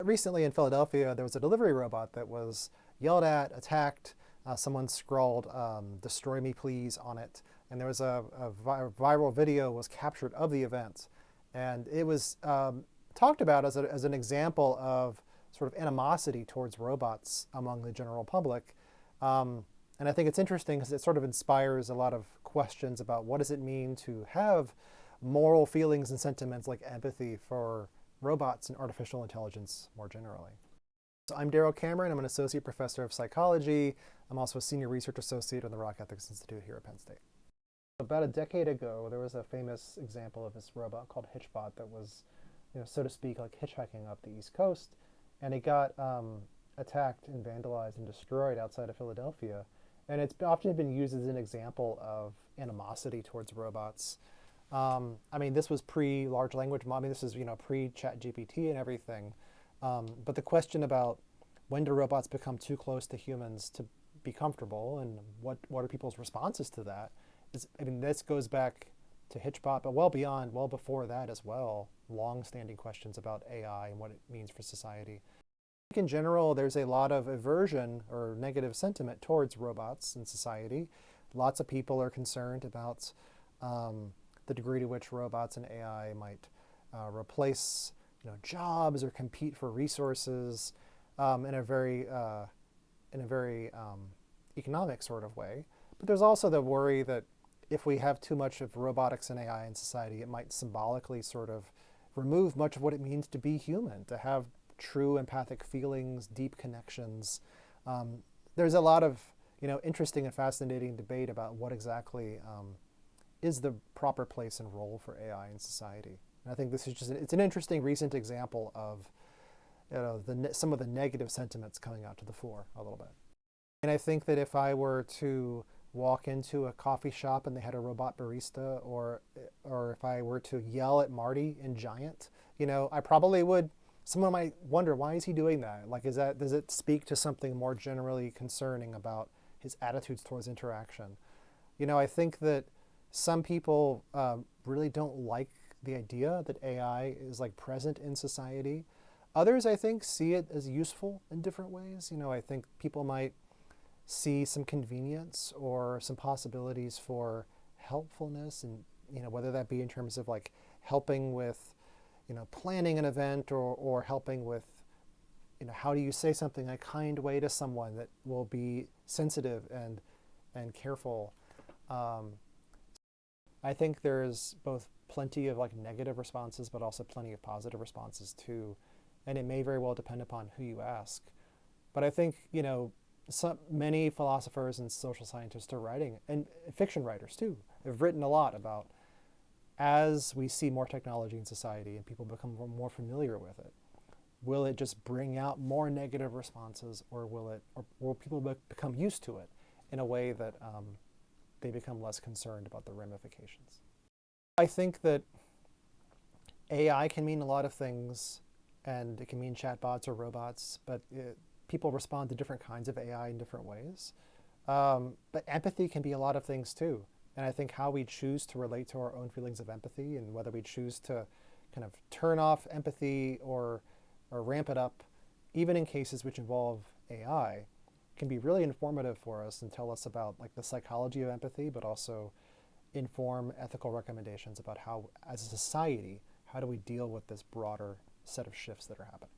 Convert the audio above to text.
recently in Philadelphia, there was a delivery robot that was yelled at, attacked. Someone scrawled, "Destroy me, please," on it. And there was a viral video was captured of the event. And it was talked about as an example of sort of animosity towards robots among the general public. And I think it's interesting because it sort of inspires a lot of questions about what does it mean to have moral feelings and sentiments like empathy for robots and artificial intelligence more generally. So I'm Daryl Cameron. I'm an associate professor of psychology. I'm also a senior research associate on the Rock Ethics Institute here at Penn State. About a decade ago, there was a famous example of this robot called Hitch Bot that was, so to speak, like hitchhiking up the East Coast, and it got attacked and vandalized and destroyed outside of Philadelphia. And it's often been used as an example of animosity towards robots. I mean, this was pre-large language model. I mean, this is pre-ChatGPT and everything. But the question about when do robots become too close to humans to be comfortable, and what are people's responses to that? I mean, this goes back to Hitch Bot, but well before that as well, long-standing questions about AI and what it means for society. In general, there's a lot of aversion or negative sentiment towards robots in society. Lots of people are concerned about the degree to which robots and AI might replace jobs or compete for resources in a very economic sort of way. But there's also the worry that if we have too much of robotics and AI in society, it might symbolically sort of remove much of what it means to be human, to have true empathic feelings, deep connections. There's a lot of interesting and fascinating debate about what exactly is the proper place and role for AI in society. And I think this is it's an interesting recent example of some of the negative sentiments coming out to the fore a little bit. And I think that if I were to walk into a coffee shop and they had a robot barista, or if I were to yell at Marty in Giant, I probably would. Someone might wonder, why is he doing that? Like, does it speak to something more generally concerning about his attitudes towards interaction? I think that some people really don't like the idea that AI is like present in society. Others, I think, see it as useful in different ways. I think people might see some convenience or some possibilities for helpfulness, and whether that be in terms of like helping with planning an event, or helping with how do you say something in a kind way to someone that will be sensitive and careful. I think there's both plenty of like negative responses, but also plenty of positive responses too, and it may very well depend upon who you ask. But I think many philosophers and social scientists are writing, and fiction writers too, have written a lot about, as we see more technology in society and people become more familiar with it, will it just bring out more negative responses, or will people become used to it in a way that they become less concerned about the ramifications? I think that AI can mean a lot of things, and it can mean chatbots or robots, but people respond to different kinds of AI in different ways. But empathy can be a lot of things too. And I think how we choose to relate to our own feelings of empathy, and whether we choose to kind of turn off empathy or ramp it up, even in cases which involve AI, can be really informative for us and tell us about like the psychology of empathy, but also inform ethical recommendations about how, as a society, how do we deal with this broader set of shifts that are happening.